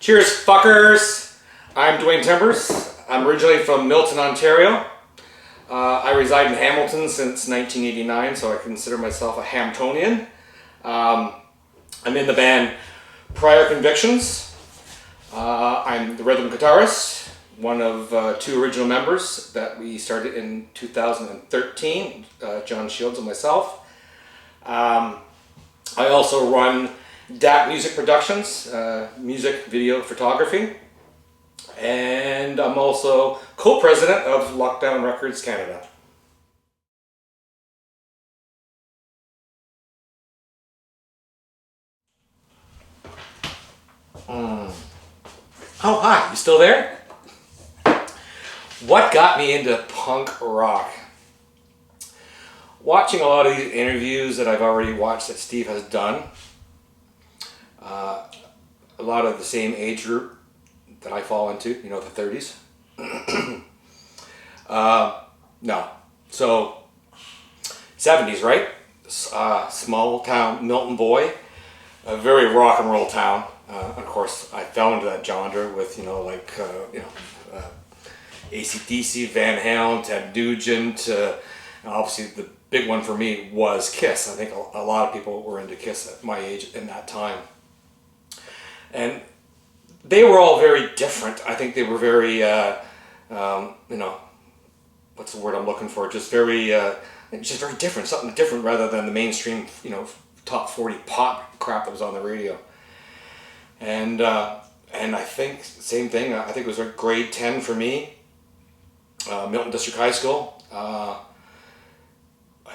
Cheers, fuckers! I'm Duane Timbers. I'm originally from Milton, Ontario. I reside in Hamilton since 1989, so I consider myself a Hamtonian. I'm in the band Prior Convictions. I'm the rhythm guitarist, one of two original members that we started in 2013, John Shields and myself. I also run DAT Music Productions, music video photography, and I'm also co-president of Lockdown Records Canada. Oh, hi, you still there? What got me into punk rock? Watching a lot of these interviews that I've already watched that Steve has done, a lot of the same age group that I fall into, you know, the 30s. No. So, 70s, right? Small town Milton boy, a very rock and roll town. Of course, I fell into that genre with, AC/DC, Van Halen, Ted Nugent. Obviously, the big one for me was Kiss. I think a lot of people were into Kiss at my age in that time. And they were all very different. I think they were very, what's the word I'm looking for? Just very different, something different rather than the mainstream, top 40 pop crap that was on the radio. And I think, same thing, I think it was a grade 10 for me, Milton District High School. I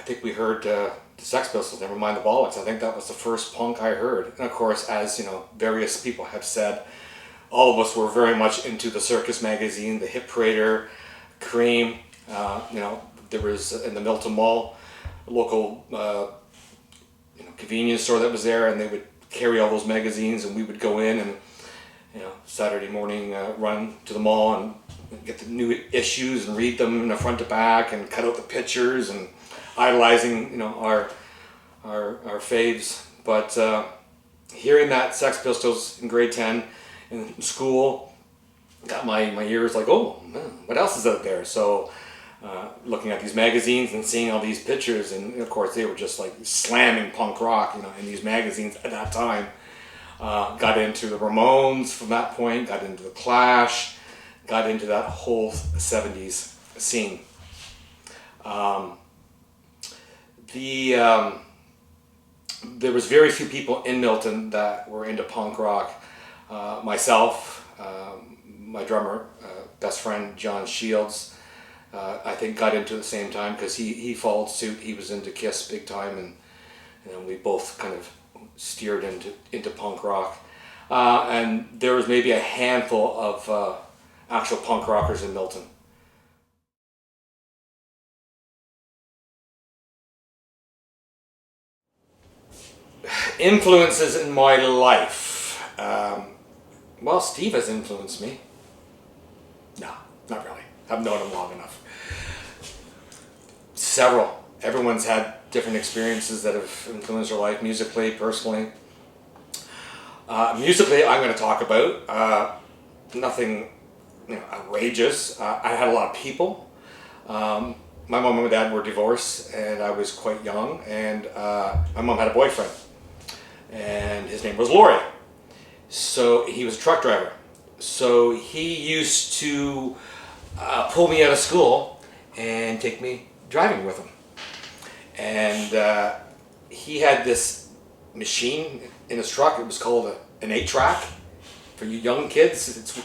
think we heard the Sex Pistols, Never Mind the Bollocks. I think that was the first punk I heard. And of course, as various people have said, all of us were very much into the Circus magazine, the Hit Parader, Cream. There was in the Milton Mall, a local convenience store that was there, and they would carry all those magazines, and we would go in and Saturday morning run to the mall and get the new issues and read them in the front to back and cut out the pictures and idolizing our faves. But hearing that Sex Pistols in grade 10 in school got my ears like, oh man, what else is out there? So looking at these magazines and seeing all these pictures, and of course they were just like slamming punk rock in these magazines at that time. Got into the Ramones from that point, got into the Clash, got into that whole 70s scene. There was very few people in Milton that were into punk rock. Myself, my drummer, best friend John Shields, I think got into it at the same time because he followed suit. He was into Kiss big time, and we both kind of steered into punk rock. And there was maybe a handful of actual punk rockers in Milton. Influences in my life. Well, Steve has influenced me. No, not really. I've known him long enough. Several. Everyone's had different experiences that have influenced their life, musically, personally. Musically, I'm going to talk about nothing outrageous. I had a lot of people. My mom and dad were divorced, and I was quite young, and my mom had a boyfriend, and his name was Laurie. So he was a truck driver. So he used to pull me out of school and take me driving with him. And he had this machine in his truck. It was called an 8-track. For you young kids,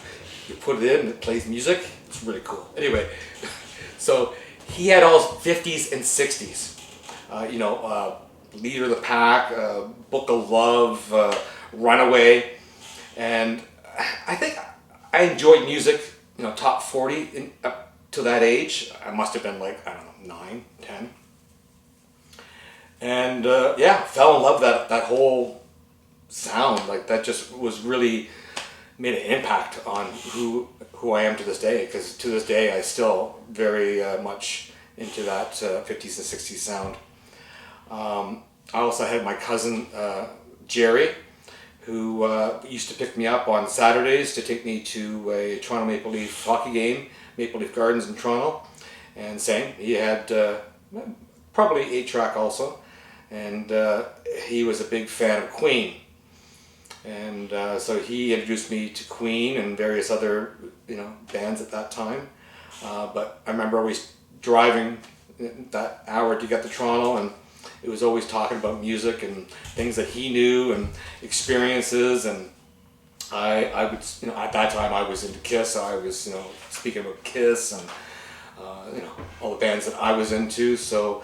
you put it in and it plays music. It's really cool. Anyway, so he had all 50s and 60s. Leader of the Pack, Book of Love, Runaway. And I think I enjoyed music, top 40 up to that age. I must have been like, 9, 10. And fell in love with that whole sound. Like that just was really made an impact on who I am to this day. Because to this day I still very much into that 50s and 60s sound. I also had my cousin Jerry, who used to pick me up on Saturdays to take me to a Toronto Maple Leaf hockey game, Maple Leaf Gardens in Toronto, and sang. He had probably 8-track also, and he was a big fan of Queen. And so he introduced me to Queen and various other, bands at that time. But I remember always driving that hour to get to Toronto, and it was always talking about music and things that he knew and experiences. And I would, at that time I was into Kiss, so I was, speaking about Kiss and, all the bands that I was into. So,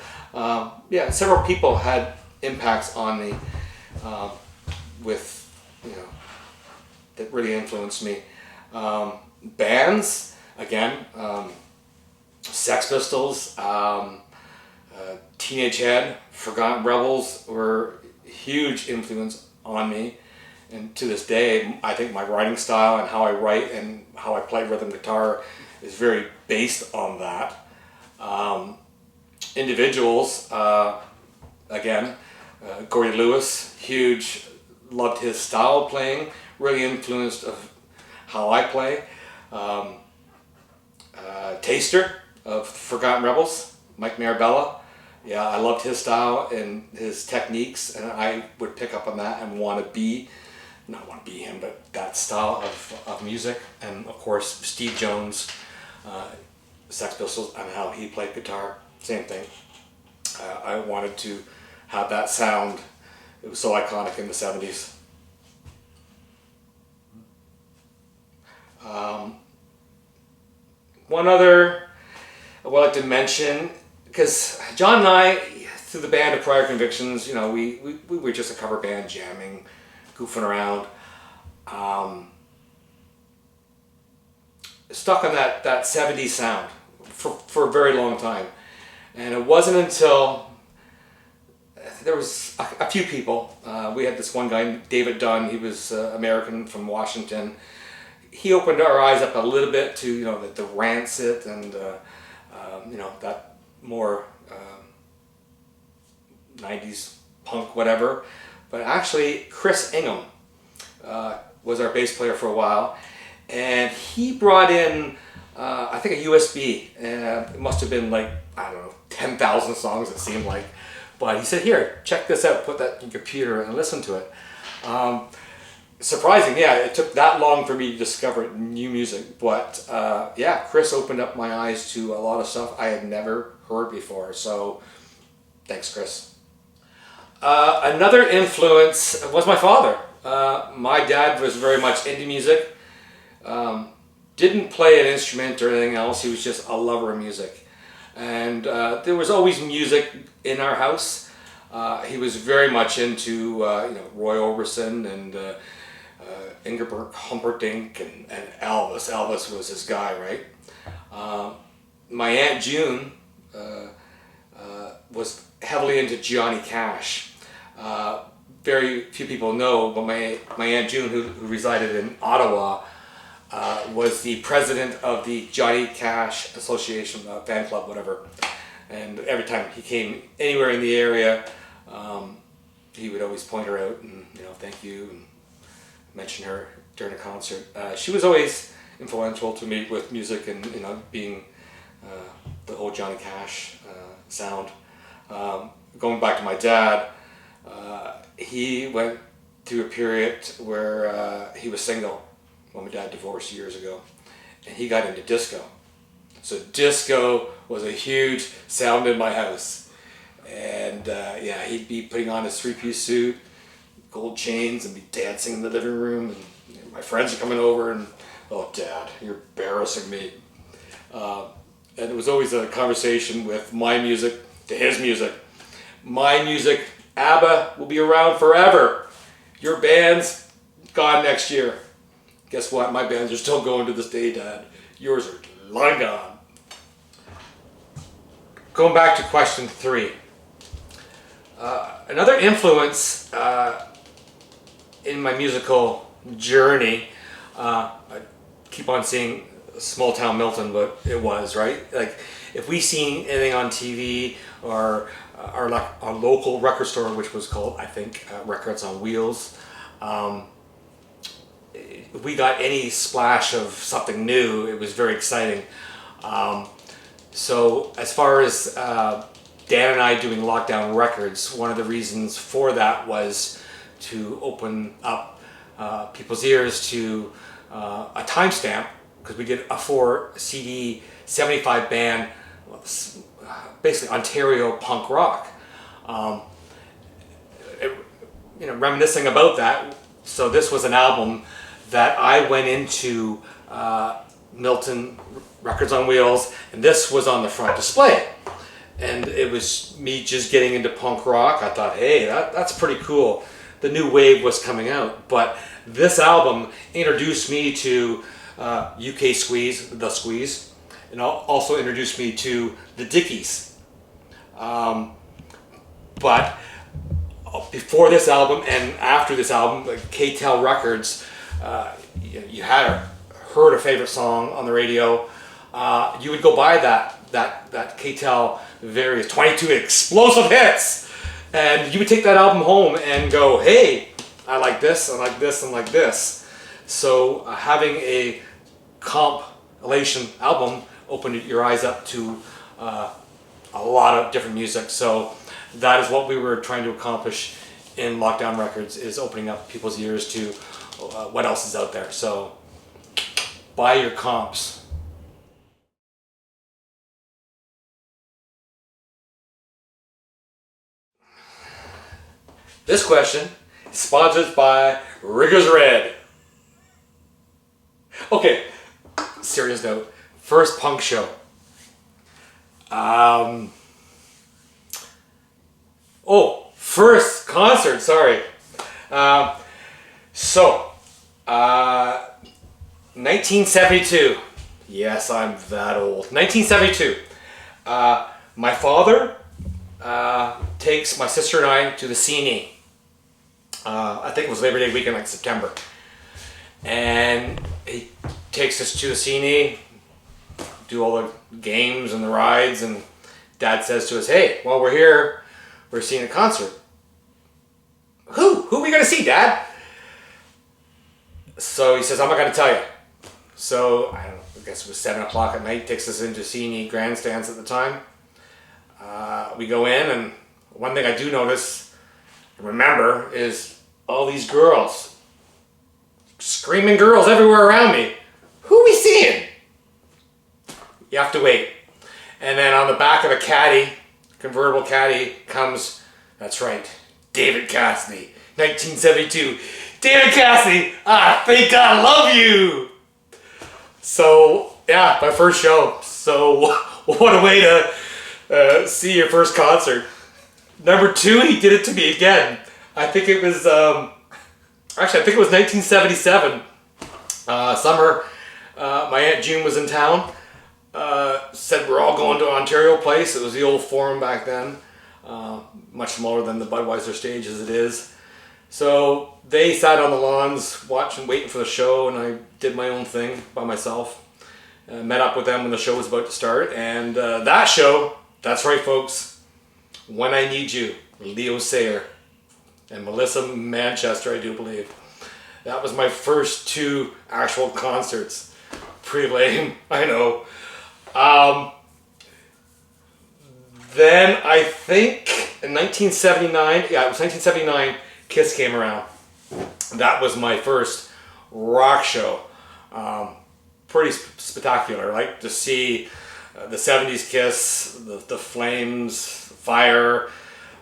several people had impacts on me that really influenced me. Bands, again, Sex Pistols, Teenage Head, Forgotten Rebels were huge influence on me. And to this day, I think my writing style and how I write and how I play rhythm guitar is very based on that. Individuals, again, Gordy Lewis, huge, loved his style of playing, really influenced of how I play. Taster of Forgotten Rebels, Mike Marabella. Yeah, I loved his style and his techniques, and I would pick up on that and not want to be him, but that style of music. And of course, Steve Jones, Sex Pistols, and how he played guitar, same thing. I wanted to have that sound. It was so iconic in the 70s. One other I would like to mention, because John and I, through the band of Prior Convictions, we were just a cover band jamming, goofing around. Stuck on that 70s sound for a very long time. And it wasn't until there was a few people. We had this one guy, David Dunn. He was American from Washington. He opened our eyes up a little bit to the rancid and that more 90s punk whatever. But actually, Chris Ingham was our bass player for a while, and he brought in I think a USB. It must have been 10,000 songs, it seemed like. But he said, "Here, check this out. Put that in your computer and listen to it." Surprising, yeah. It took that long for me to discover new music, but Chris opened up my eyes to a lot of stuff I had never heard before. So, thanks, Chris. Another influence was my father. My dad was very much into music. Didn't play an instrument or anything else. He was just a lover of music. And there was always music in our house. He was very much into Roy Orbison and Engelbert Humperdinck and Elvis. Elvis was his guy, right? My Aunt June was heavily into Johnny Cash. Very few people know, but my Aunt June, who resided in Ottawa, was the president of the Johnny Cash Association, fan club, whatever. And every time he came anywhere in the area, he would always point her out and thank you and mention her during a concert. She was always influential to me with music and being the whole Johnny Cash sound. Going back to my dad, he went through a period where he was single when my dad divorced years ago, and he got into disco. So disco was a huge sound in my house, and he'd be putting on his three-piece suit, gold chains, and be dancing in the living room, and my friends are coming over and, "Oh, Dad, you're embarrassing me." And it was always a conversation with my music to his music. My music, ABBA, will be around forever. Your band's gone next year. Guess what? My bands are still going to this day, Dad. Yours are long gone. Going back to question 3. Another influence in my musical journey, I keep on saying small town Milton, but it was, right? Like, if we seen anything on TV or our local record store, which was called, I think, Records on Wheels, we got any splash of something new, it was very exciting. So as far as Dan and I doing Lockdown Records, one of the reasons for that was to open up people's ears to a timestamp, because we did a 4 CD 75 band, basically Ontario punk rock. Reminiscing about that, so this was an album that I went into Milton Records on Wheels, and this was on the front display. And it was me just getting into punk rock. I thought, hey, that's pretty cool. The new wave was coming out, but this album introduced me to UK Squeeze, The Squeeze, and also introduced me to the Dickies. But before this album and after this album, like K-Tel Records, you had heard a favorite song on the radio. You would go buy that K-Tel various 22 explosive hits, and you would take that album home and go, hey, I like this, I like this, and like this. So having a compilation album opened your eyes up to a lot of different music. So that is what we were trying to accomplish in Lockdown Records, is opening up people's ears to what else is out there. So buy your comps. This question is sponsored by Riggers Red. Okay, serious note. First punk show. First concert, sorry. 1972. Yes, I'm that old. 1972. My father takes my sister and I to the CNE. I think it was Labor Day weekend, like September. And he takes us to the CNE, do all the games and the rides, and Dad says to us, hey, while we're here, we're seeing a concert. Who are we going to see, Dad? So he says, I'm not going to tell you. So, I don't know, I guess it was 7 o'clock at night, takes us into CNE grandstands at the time. We go in, and one thing I do notice and remember is all these girls. Screaming girls everywhere around me. Who are we seeing? You have to wait. And then on the back of a caddy, convertible caddy, comes, that's right, David Cassidy, 1972. David Cassidy, I think I love you. So, yeah, my first show. So, what a way to see your first concert. Number 2, he did it to me again. I think it was, I think it was 1977. Summer, my Aunt June was in town. Said we're all going to Ontario Place. It was the old Forum back then. Much smaller than the Budweiser stage as it is. So they sat on the lawns watching, waiting for the show, and I did my own thing by myself. Met up with them when the show was about to start, and that show, that's right folks, When I Need You, Leo Sayer and Melissa Manchester, I do believe. That was my first 2 actual concerts. Pretty lame, I know. Then I think in 1979, yeah, it was 1979, Kiss came around. That was my first rock show. Pretty spectacular, like to see the 70s Kiss, the Flames, Fire,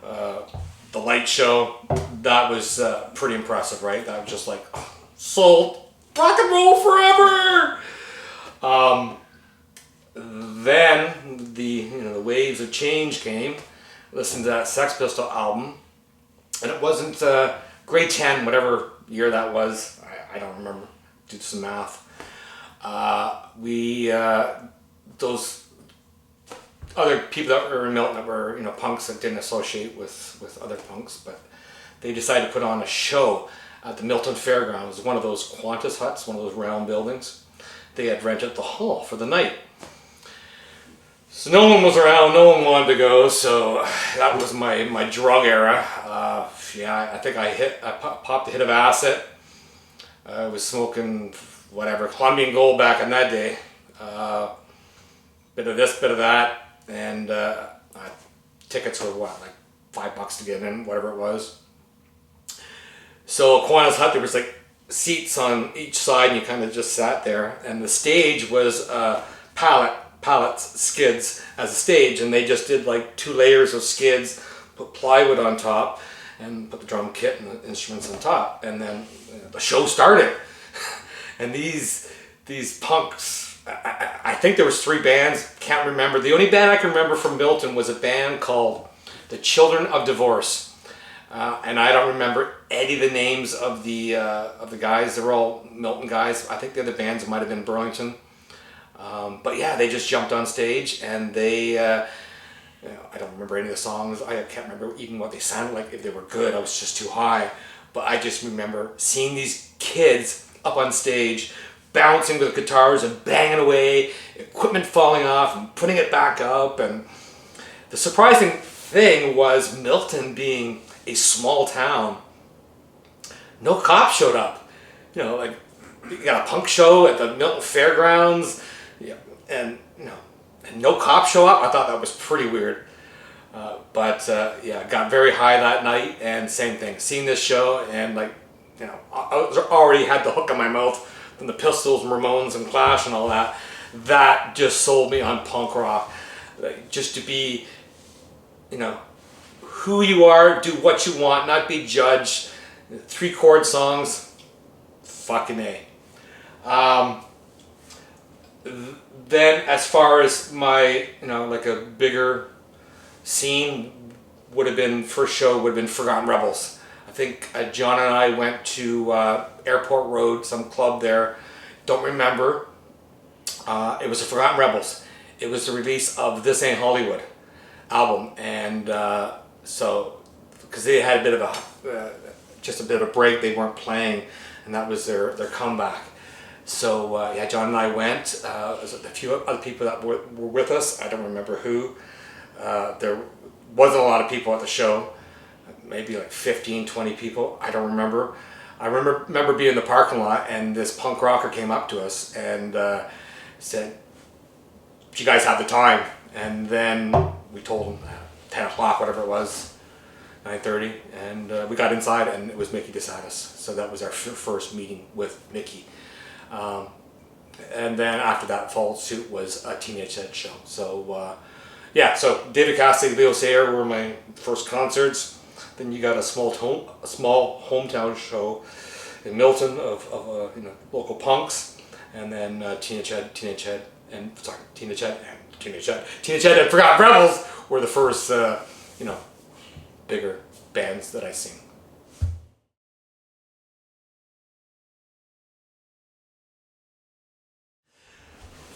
the light show. That was pretty impressive, right? That was just like, sold, rock and roll forever! Then the waves of change came. Listened to that Sex Pistol album, and it wasn't grade 10, whatever year that was. I don't remember. Do some math. Those other people that were in Milton that were punks that didn't associate with other punks, but they decided to put on a show at the Milton Fairgrounds. It was one of those Qantas huts, one of those round buildings. They had rented the hall for the night. So no one was around, no one wanted to go, so that was my drug era. I think I popped a hit of acid. I was smoking whatever, Colombian Gold back in that day. Bit of this, bit of that, and tickets were what, like $5 to get in, whatever it was. So Kiwanis Hut, there was like seats on each side, and you kind of just sat there. And the stage was pallets, skids as a stage, and they just did like 2 layers of skids, put plywood on top, and put the drum kit and the instruments on top. And then the show started. And these punks, I think there was 3 bands, can't remember. The only band I can remember from Milton was a band called The Children of Divorce. And I don't remember any of the names of the guys. They were all Milton guys. I think the other bands might have been Burlington. But yeah, they just jumped on stage, and they, I don't remember any of the songs. I can't remember even what they sounded like, if they were good. I was just too high. But I just remember seeing these kids up on stage, bouncing with guitars and banging away, equipment falling off and putting it back up. And the surprising thing was, Milton being a small town, no cops showed up. You know, like, you got a punk show at the Milton Fairgrounds, yeah, and no cops show up. I thought that was pretty weird. But yeah, got very high that night, and same thing, seeing this show, and like, I already had the hook in my mouth from the Pistols, Ramones, and Clash and all that. That just sold me on punk rock. Like, just to be, who you are, do what you want, not be judged. 3-chord songs, fucking A. Then as far as my, like a bigger scene would have been, first show would have been Forgotten Rebels. I think John and I went to Airport Road, some club there, don't remember. It was the Forgotten Rebels. It was the release of This Ain't Hollywood album, and so, because they had a bit of just a bit of a break, they weren't playing, and that was their comeback. So yeah, John and I went. There's a few other people that were with us. I don't remember who. There wasn't a lot of people at the show, maybe like 15, 20 people. I don't remember. I remember being in the parking lot, and this punk rocker came up to us and said, "Do you guys have the time?" And then we told him 10 o'clock, whatever it was, 9:30, and we got inside, and it was Mickey DeSantis. So that was our first meeting with Mickey. And then after that, followed suit was a Teenage Head show. So yeah, so David Cassidy, Leo Sayer were my first concerts. Then you got a small hometown show in Milton of local punks, and then Teenage Head and Forgotten Rebels were the first bigger bands that I seen.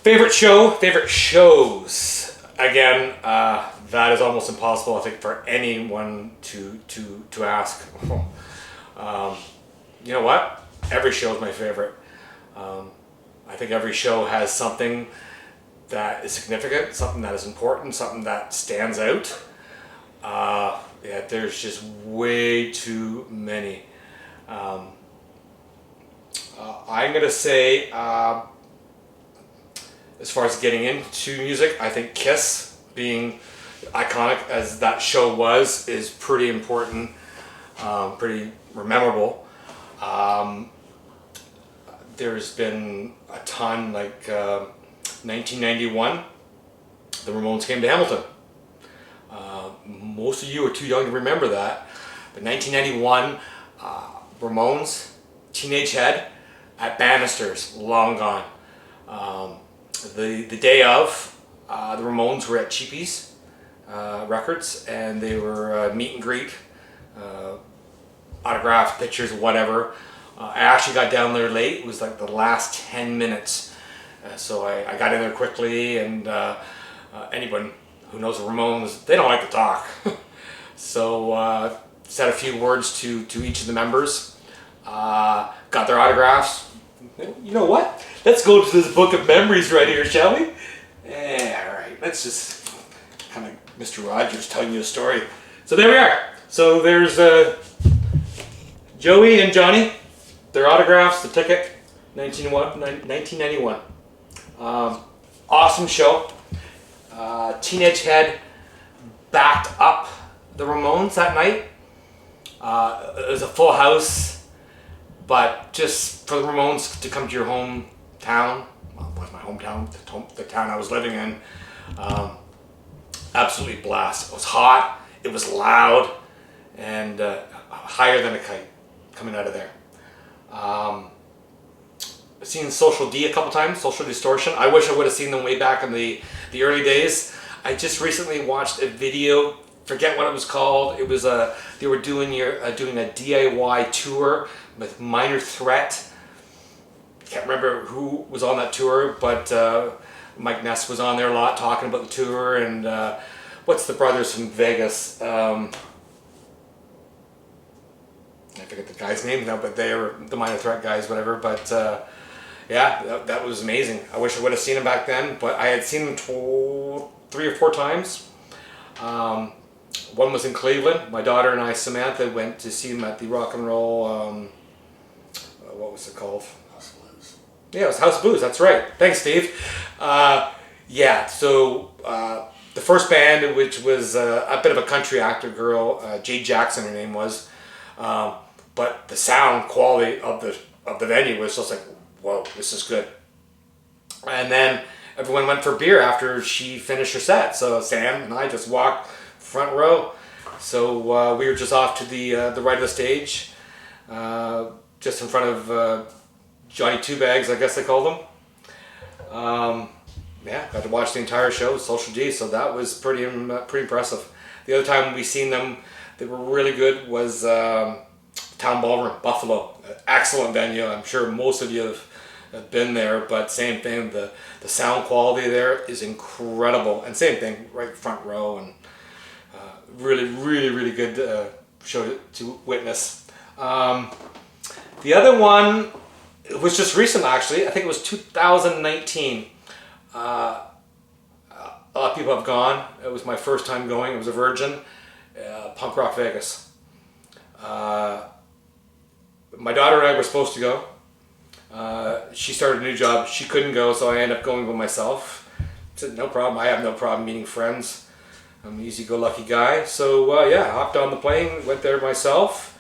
Favorite shows. Again, that is almost impossible, I think, for anyone to ask. You know what? Every show is my favorite. I think every show has something that is significant, something that is important, something that stands out. Yeah, there's just way too many. I'm gonna say, as far as getting into music, I think Kiss, being iconic as that show was, is pretty important, pretty memorable. There's been a ton, like 1991, the Ramones came to Hamilton. Most of you are too young to remember that, but 1991, Ramones, Teenage Head at Bannisters, long gone. The day of, the Ramones were at Cheapy's Records, and they were meet and greet, autographs, pictures, whatever. I actually got down there late. It was like the last 10 minutes. So I got in there quickly, and anyone who knows the Ramones, they don't like to talk. So said a few words to each of the members, got their autographs. You know what? Let's go to this book of memories right here, shall we? Yeah, all right. Let's just kind of Mr. Rogers telling you a story. So there we are. So there's Joey and Johnny. their autographs, the ticket, 1991. Awesome show. Teenage Head backed up the Ramones that night. It was a full house, but just for the Ramones to come to your hometown, well, it was my hometown, the town I was living in, absolutely blast. It was hot, it was loud, and higher than a kite coming out of there. I've seen Social D a couple times, Social Distortion. I wish I would have seen them way back in the early days. I just recently watched a video, forget what it was called. It was they were doing a DIY tour with Minor Threat. Can't remember who was on that tour, but Mike Ness was on there a lot talking about the tour. And what's the brothers from Vegas? I forget the guy's name now, but they were the Minor Threat guys, whatever. But yeah, that was amazing. I wish I would have seen him back then, but I had seen him 3 or 4 times. One was in Cleveland. My daughter and I, Samantha, went to see him at the Rock and Roll, what was it called? House of Blues. Yeah, it was House of Blues, that's right. Thanks, Steve. Yeah, so the first band, which was a bit of a country actor girl, Jade Jackson, her name was, but the sound quality of the venue was just like, whoa, this is good. And then everyone went for beer after she finished her set. So Sam and I just walked front row. So we were just off to the right of the stage, just in front of Johnny Two Bags, I guess they called them. Yeah, got to watch the entire show, Social D. So that was pretty impressive. The other time we seen them, they were really good, was Town Ballroom, Buffalo. Excellent venue. I'm sure most of you have been there, but same thing. The sound quality there is incredible, and same thing, right front row, and really good show to witness. The other one was just recent, actually. I think it was 2019. A lot of people have gone. It was my first time going. It was a virgin. Punk Rock Vegas. My daughter and I were supposed to go. She started a new job. She couldn't go, so I ended up going by myself. I said, no problem. I have no problem meeting friends. I'm an easy-go-lucky guy. So, yeah, hopped on the plane, went there myself,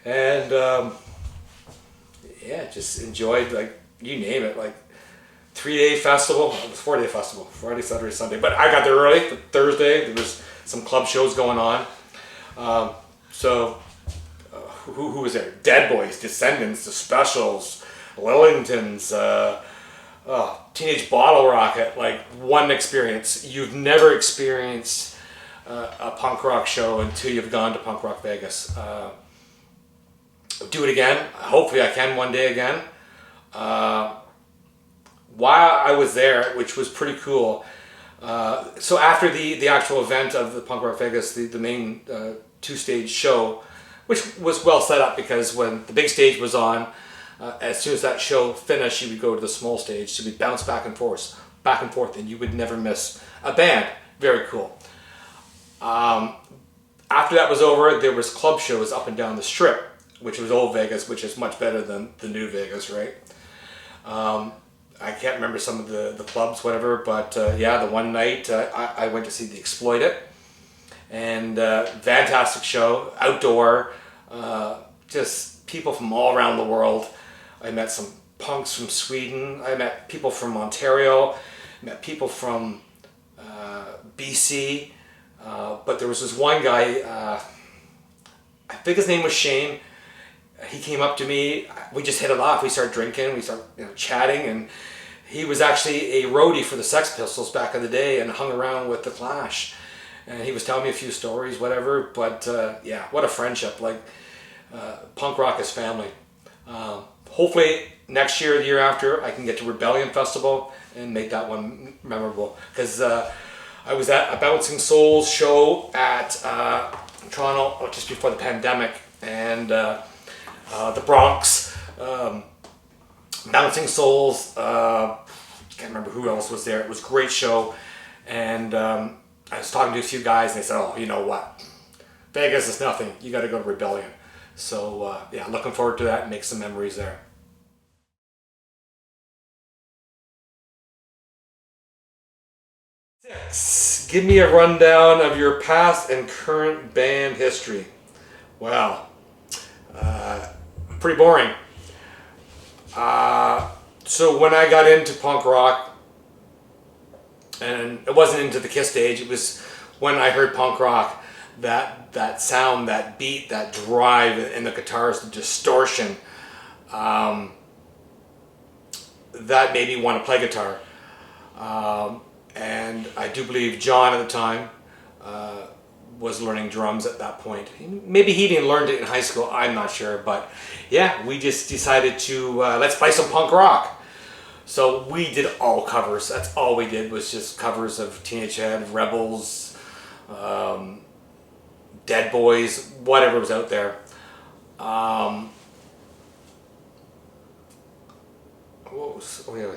and, yeah, just enjoyed, like, you name it, like, 3-day festival. It was 4-day festival, Friday, Saturday, Sunday. But I got there early, Thursday. There was some club shows going on. Who was there? Dead Boys, Descendants, The Specials, Lillingtons, Teenage Bottle Rocket. Like, one experience. You've never experienced a punk rock show until you've gone to Punk Rock Vegas. Do it again. Hopefully I can one day again. While I was there, which was pretty cool, so after the actual event of the Punk Rock Vegas, the main 2-stage show, which was well set up, because when the big stage was on, as soon as that show finished, you would go to the small stage, so we'd bounce back and forth, and you would never miss a band. Very cool. After that was over, there was club shows up and down the Strip, which was old Vegas, which is much better than the new Vegas, right? I can't remember some of the clubs, whatever, but yeah, the one night I went to see The Exploited, and fantastic show, outdoor, just people from all around the world. I met some punks from Sweden, I met people from Ontario, met people from BC, but there was this one guy, I think his name was Shane. He came up to me, we just hit it off, we started drinking, we started chatting, and he was actually a roadie for the Sex Pistols back in the day and hung around with the Clash. And he was telling me a few stories, whatever, but yeah, what a friendship. Like, punk rock is family. Hopefully next year, the year after, I can get to Rebellion Festival and make that one memorable. Because I was at a Bouncing Souls show at Toronto just before the pandemic, and the Bronx, Bouncing Souls, can't remember who else was there. It was a great show, and I was talking to a few guys, and they said, oh, you know what, Vegas is nothing, you got to go to Rebellion. So yeah, looking forward to that and make some memories there. Six, give me a rundown of your past and current band history. Wow, pretty boring. So when I got into punk rock, and it wasn't into the Kiss stage, it was when I heard punk rock, that sound, that beat, that drive in the guitars, the distortion, that made me want to play guitar. And I do believe John at the time was learning drums at that point. Maybe he didn't learn it in high school, I'm not sure. But yeah, we just decided to, let's play some punk rock. So we did all covers. That's all we did, was just covers of Teenage Head, Rebels, Dead Boys, whatever was out there. What was, oh yeah.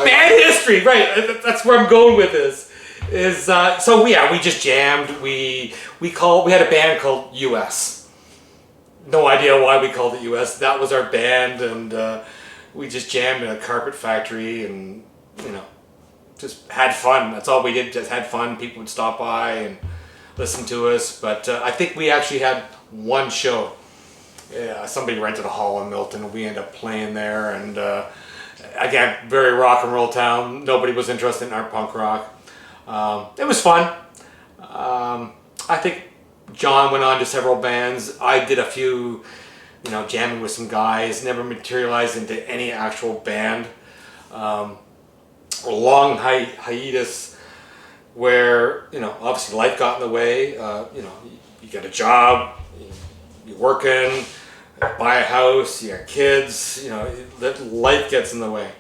Band history, right? That's where I'm going with this. So yeah, we just jammed. We had a band called US. No idea why we called it US. That was our band, and we just jammed in a carpet factory, and just had fun. That's all we did. Just had fun. People would stop by and listen to us. But I think we actually had one show. Yeah, somebody rented a hall in Milton, and we ended up playing there, and. Again, very rock and roll town. Nobody was interested in our punk rock. It was fun. I think John went on to several bands. I did a few, jamming with some guys. Never materialized into any actual band. A long hiatus where, obviously life got in the way. You get a job, you're working, buy a house, you got kids, life gets in the way.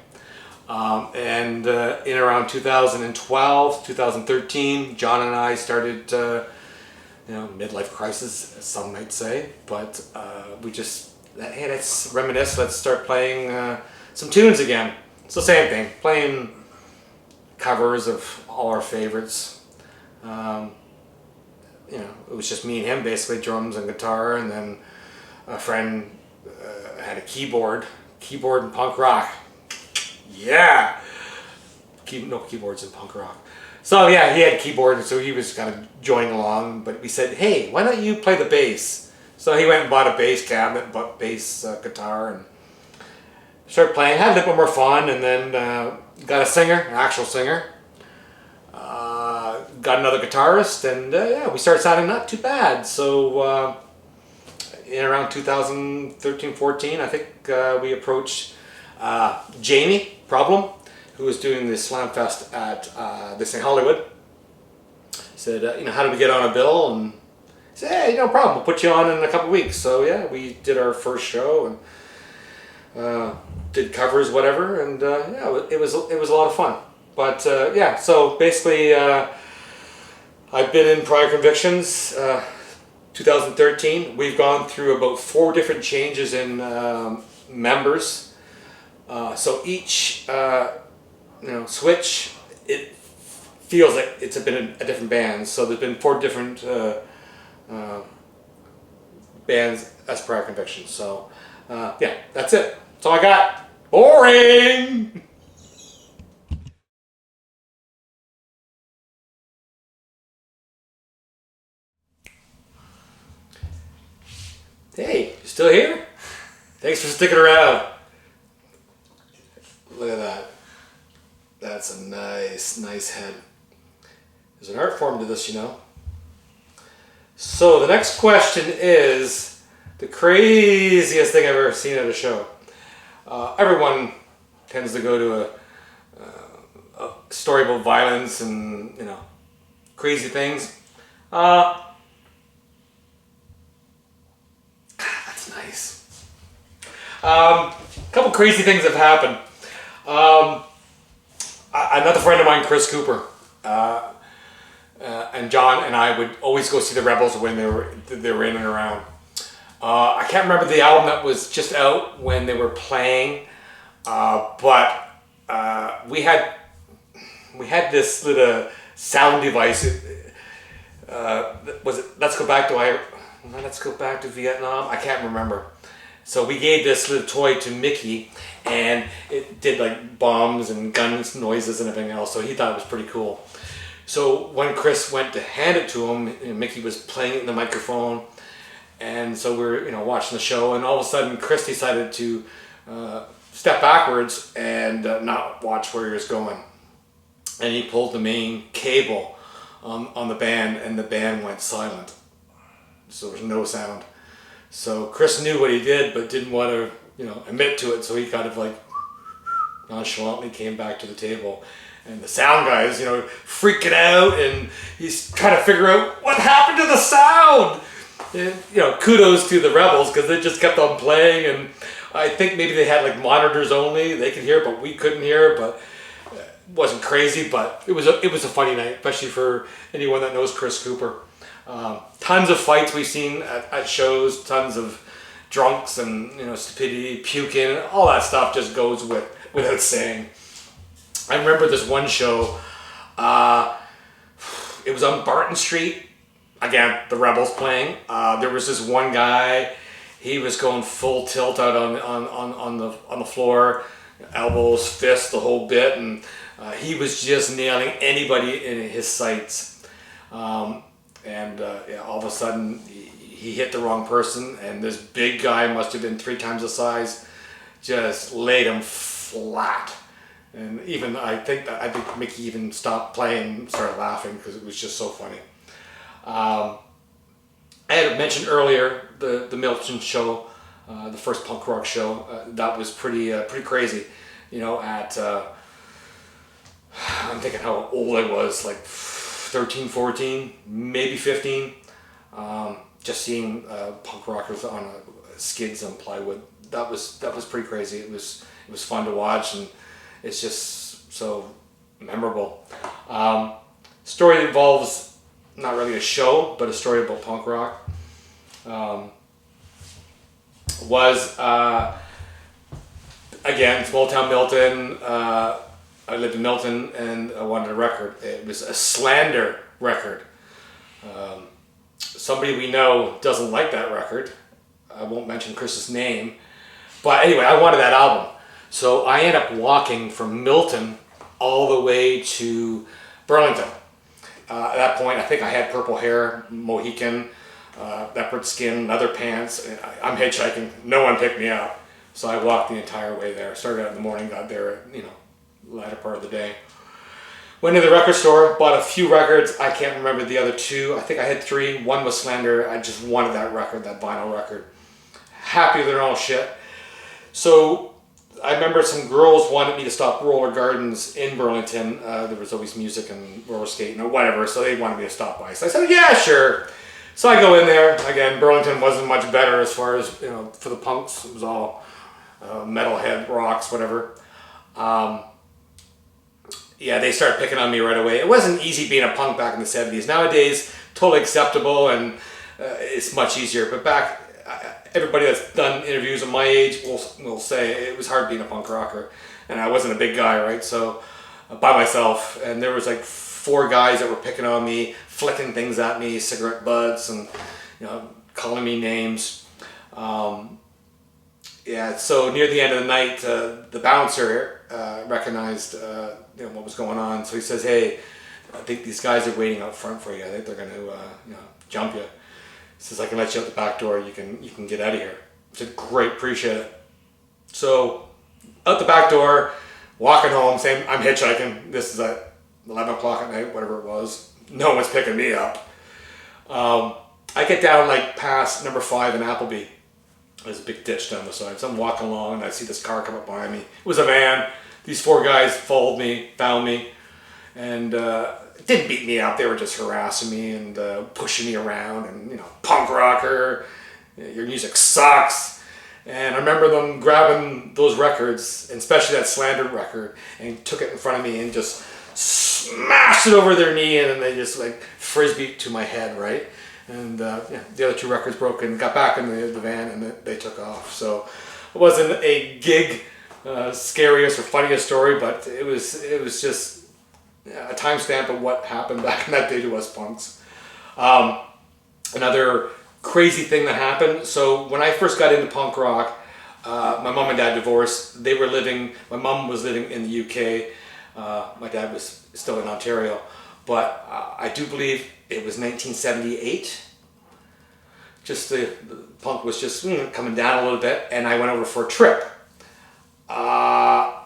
And in around 2012, 2013, John and I started, midlife crisis, as some might say, but we just, hey, let's reminisce, let's start playing some tunes again. It's the same thing, playing covers of all our favorites. It was just me and him, basically, drums and guitar, and then a friend had a keyboard and punk rock. Yeah! No keyboards in punk rock. So yeah, he had a keyboard, so he was kind of joining along, but we said, hey, why don't you play the bass? So he went and bought a bass cabinet, bought bass guitar, and started playing, had a little bit more fun, and then got a singer, an actual singer. Got another guitarist, and yeah, we started sounding not too bad. So in around 2013-14, I think we approached Jamie Problem, who was doing the Slam Fest at this in Hollywood. Said, how do we get on a bill? And he said, hey, no problem, we'll put you on in a couple weeks. So yeah, we did our first show and did covers, whatever, and yeah, it was a lot of fun. But yeah, so basically, I've been in Prior Convictions. 2013, we've gone through about 4 different changes in members. So each switch, it feels like it's been a different band. So there's been 4 different bands as Prior Convictions. So yeah, that's it. That's all I got. Boring! Hey, you still here? Thanks for sticking around. Look at that. That's a nice head. There's an art form to this, So the next question is the craziest thing I've ever seen at a show. Everyone tends to go to a story about violence and, crazy things. Nice. A couple crazy things have happened. Another friend of mine, Chris Cooper, and John and I would always go see the Rebels when they were in and around. I can't remember the album that was just out when they were playing, but we had this little sound device. was it Let's Go Back to Vietnam? I can't remember. So we gave this little toy to Mickey, and it did like bombs and guns noises and everything else, so he thought it was pretty cool. So when Chris went to hand it to him, Mickey was playing it in the microphone, and so we were watching the show, and all of a sudden Chris decided to step backwards and not watch where he was going, and he pulled the main cable on the band, and the band went silent, so there was no sound. So Chris knew what he did, but didn't want to, admit to it. So he kind of like nonchalantly came back to the table, and the sound guy is, freaking out, and he's trying to figure out what happened to the sound. And, kudos to the Rebels, because they just kept on playing, and I think maybe they had like monitors only. They could hear, but we couldn't hear. But it wasn't crazy, but it was a funny night, especially for anyone that knows Chris Cooper. Tons of fights we've seen at shows, tons of drunks and stupidity, puking, all that stuff just goes without saying. I remember this one show, it was on Barton Street, again, the Rebels playing. There was this one guy, he was going full tilt out on the floor, elbows, fists, the whole bit, and he was just nailing anybody in his sights. And all of a sudden, he hit the wrong person, and this big guy, must have been 3 times the size, just laid him flat. And even I think Mickey even stopped playing and started laughing because it was just so funny. I had mentioned earlier the Milton show, the first punk rock show. That was pretty crazy. At I'm thinking how old I was, like 13, 14, maybe 15. Just seeing punk rockers on skids on plywood. That was pretty crazy. It was fun to watch, and it's just so memorable. Story involves not really a show, but a story about punk rock. Again, small town Milton. I lived in Milton, and I wanted a record. It was a Slander record. Somebody we know doesn't like that record. I won't mention Chris's name. But anyway, I wanted that album. So I ended up walking from Milton all the way to Burlington. At that point, I think I had purple hair, Mohican, leopard skin, leather pants. I'm hitchhiking. No one picked me up. So I walked the entire way there. Started out in the morning, got there at, latter part of the day. Went to the record store, bought a few records. I can't remember the other 2. I think I had 3. One was Slander. I just wanted that record, that vinyl record. Happier than all shit. So I remember some girls wanted me to stop Roller Gardens in Burlington. There was always music and roller skating or whatever, so they wanted me to stop by. So I said, yeah, sure. So I go in there. Again, Burlington wasn't much better as far as, for the punks. It was all metalhead, rocks, whatever. Yeah, they started picking on me right away. It wasn't easy being a punk back in the 70s. Nowadays, totally acceptable, and it's much easier. But back, everybody that's done interviews of my age will say it was hard being a punk rocker. And I wasn't a big guy, right? So, by myself. And there was like 4 guys that were picking on me, flicking things at me, cigarette butts, and calling me names. Yeah, so near the end of the night, the bouncer recognized what was going on. So he says, "Hey, I think these guys are waiting out front for you. I think they're going to jump you." He says, "I can let you out the back door. You can get out of here." I said, "Great, appreciate it." So out the back door, walking home, saying I'm hitchhiking. This is at 11 o'clock at night, whatever it was. No one's picking me up. I get down like past number 5 in Appleby. There's a big ditch down the side. So I'm walking along, and I see this car come up behind me. It was a van. These 4 guys followed me, found me, and didn't beat me up. They were just harassing me and pushing me around, and punk rocker, your music sucks. And I remember them grabbing those records, and especially that Slander record, and took it in front of me and just smashed it over their knee, and then they just like frisbee to my head, right? And the other 2 records broke, and got back in the van, and they took off. So it wasn't a gig scariest or funniest story, but it was just a timestamp of what happened back in that day to us punks. Another crazy thing that happened. So when I first got into punk rock, my mom and dad divorced. My mom was living in the UK. My dad was still in Ontario. But I do believe it was 1978. Just the punk was just coming down a little bit, and I went over for a trip. I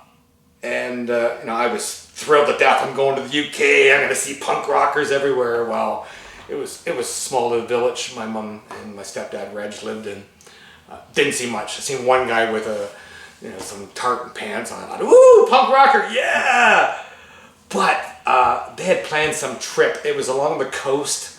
was thrilled to death. I'm going to the UK. I'm going to see punk rockers everywhere. Well, it was a small little village my mom and my stepdad Reg lived in. Didn't see much. I seen one guy with some tartan pants on. I thought, "Woo, punk rocker, yeah!" But they had planned some trip. It was along the coast.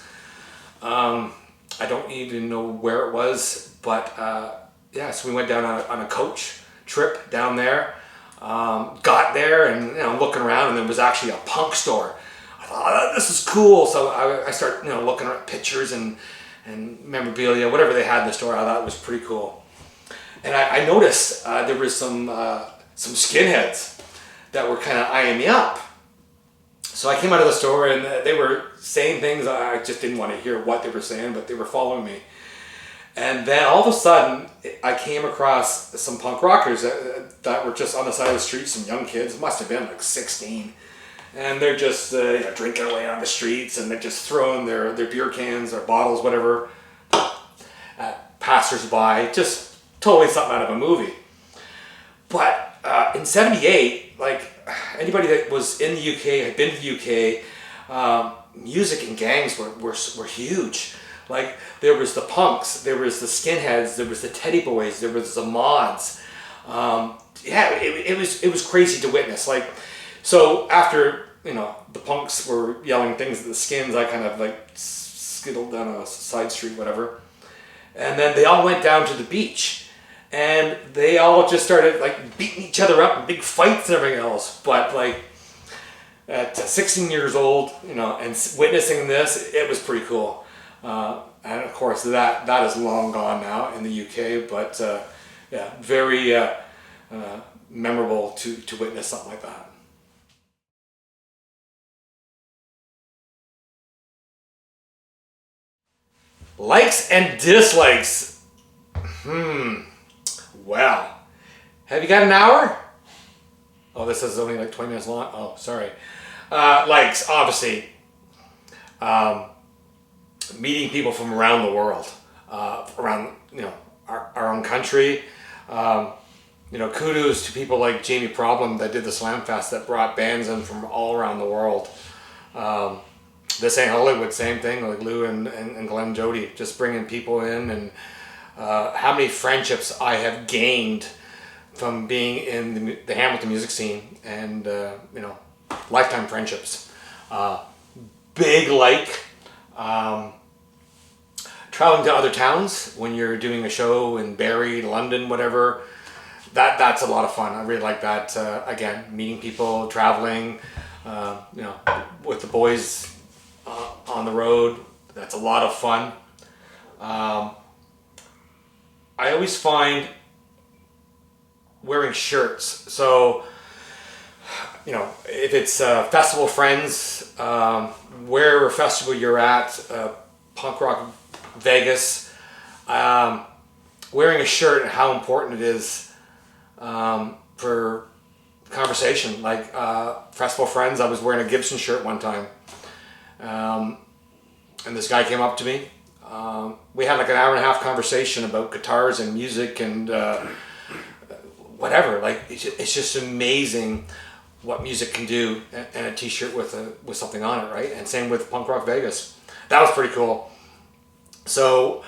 I don't even know where it was, but so we went down on a coach trip down there. Got there and I'm looking around, and there was actually a punk store. I thought, oh, this is cool. So I start looking at pictures and memorabilia, whatever they had in the store. I thought it was pretty cool. And I noticed there was some skinheads that were kind of eyeing me up. So I came out of the store, and they were saying things. I just didn't want to hear what they were saying, but they were following me. And then all of a sudden, I came across some punk rockers that were just on the side of the street, some young kids, must have been like 16. And they're just drinking away on the streets, and they're just throwing their beer cans or bottles, whatever, at passersby. Just totally something out of a movie. But in 78, like anybody that was in the UK, had been to the UK, music and gangs were huge. Like there was the punks, there was the skinheads, there was the teddy boys, there was the mods. It was crazy to witness. Like, so after the punks were yelling things at the skins, I kind of like skittled down a side street, whatever, and then they all went down to the beach, and they all just started like beating each other up in big fights and everything else. But like at 16 years old, and witnessing this, it was pretty cool. And of course that is long gone now in the UK, but very memorable to witness something like that. Likes and dislikes. Well, have you got an hour? Oh, this is only like 20 minutes long. Oh, sorry. Likes, obviously. Meeting people from around the world, around our own country. Kudos to people like Jamie Problem that did the Slam Fest, that brought bands in from all around the world. This Ain't Hollywood, same thing, like Lou and Glenn Jody, just bringing people in, and how many friendships I have gained from being in the Hamilton music scene, and lifetime friendships. Big like. Traveling to other towns when you're doing a show in Barrie, London, whatever, that's a lot of fun. I really like that. Again, meeting people, traveling, with the boys on the road. That's a lot of fun. I always find wearing shirts. So, if it's festival friends, wherever festival you're at, punk rock Vegas, wearing a shirt and how important it is for conversation. Like festival friends, I was wearing a Gibson shirt one time, and this guy came up to me. We had like an hour and a half conversation about guitars and music and whatever. Like it's just amazing what music can do, and a t-shirt with something on it, right? And same with Punk Rock Vegas. That was pretty cool. So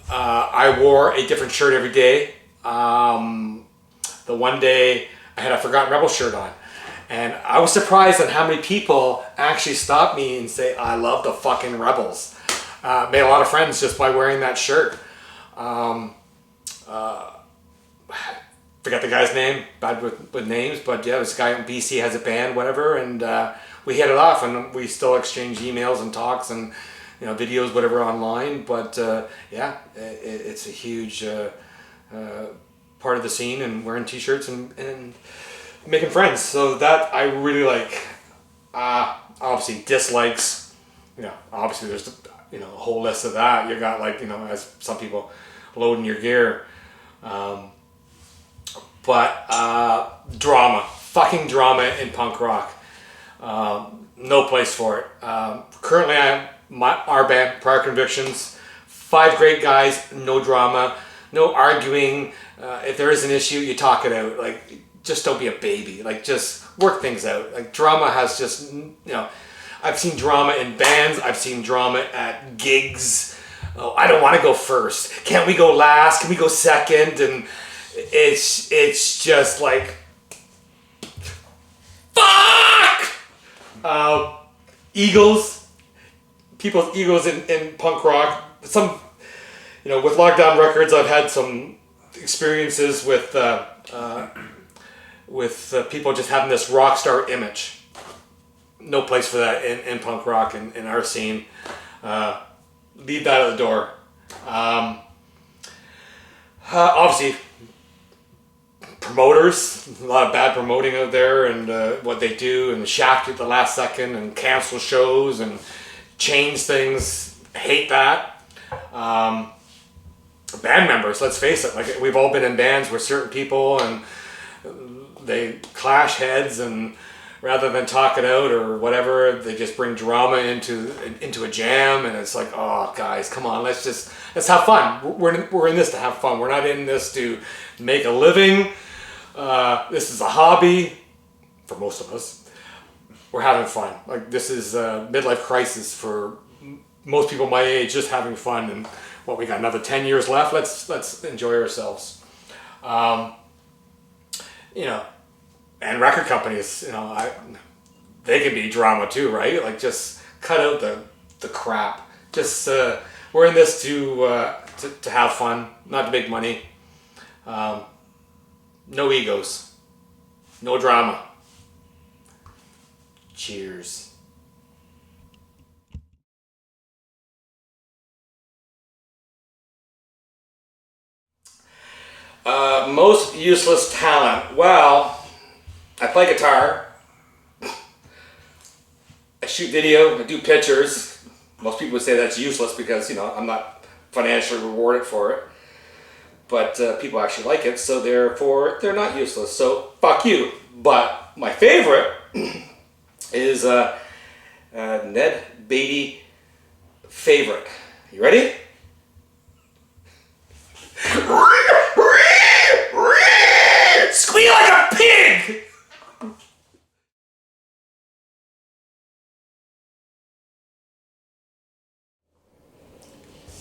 I wore a different shirt every day. The one day I had a Forgotten Rebel shirt on, and I was surprised at how many people actually stopped me and say, "I love the fucking Rebels." Made a lot of friends just by wearing that shirt. Forget the guy's name, bad with names, but yeah, this guy in BC has a band, whatever, and we hit it off, and we still exchange emails and talks and videos, whatever, online. But it's a huge part of the scene, and wearing t-shirts and making friends. So that I really like. Obviously dislikes. obviously there's a whole list of that. You got like as some people loading your gear, but drama, fucking drama in punk rock. No place for it. Currently, our band, Prior Convictions, 5 great guys, no drama, no arguing. If there is an issue, you talk it out. Like, just don't be a baby. Like, just work things out. Like, drama has just, I've seen drama in bands. I've seen drama at gigs. Oh, I don't want to go first. Can't we go last? Can we go second? And it's just like, fuck! Egos. People's egos in punk rock. Some, with Lockdown Records, I've had some experiences with people just having this rock star image. No place for that in punk rock in our scene. Leave that at the door. Obviously, promoters, a lot of bad promoting out there, and what they do, and shaft at the last second, and cancel shows, and change things. Hate that. Band members, let's face it, like we've all been in bands with certain people, and they clash heads, and rather than talk it out or whatever, they just bring drama into a jam, and it's like, oh guys, come on, let's have fun. We're in this to have fun. We're not in this to make a living. This is a hobby for most of us. We're having fun. Like, this is a midlife crisis for most people my age, just having fun. And we got another 10 years left. Let's enjoy ourselves. And record companies, they can be drama too, right? Like, just cut out the crap. Just we're in this to have fun, not to make money. No egos, no drama. Cheers. Most useless talent. Well, I play guitar. I shoot video. I do pictures. Most people would say that's useless because, I'm not financially rewarded for it. But people actually like it, so therefore they're not useless. So fuck you. But my favorite is Ned Beatty favorite. You ready? Squeal like a pig!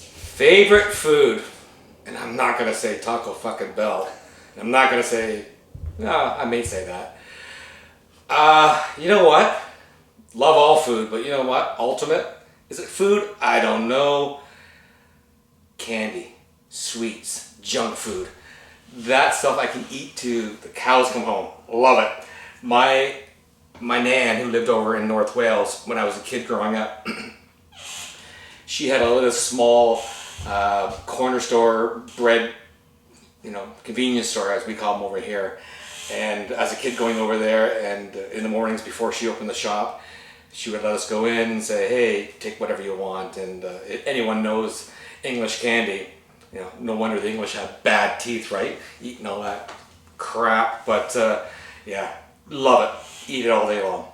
Favorite food. And I'm not going to say Taco fucking Bell. I'm not going to say... No, I may say that. You know what? Love all food, but you know what? Ultimate? Is it food? I don't know. Candy. Sweets. Junk food. That stuff I can eat till the cows come home. Love it. My nan, who lived over in North Wales when I was a kid growing up, she had a little small corner store bread, convenience store, as we call them over here. And as a kid going over there, and in the mornings before she opened the shop, she would let us go in and say, hey, take whatever you want. And if anyone knows English candy, no wonder the English have bad teeth, right? Eating all that crap. But yeah, love it. Eat it all day long.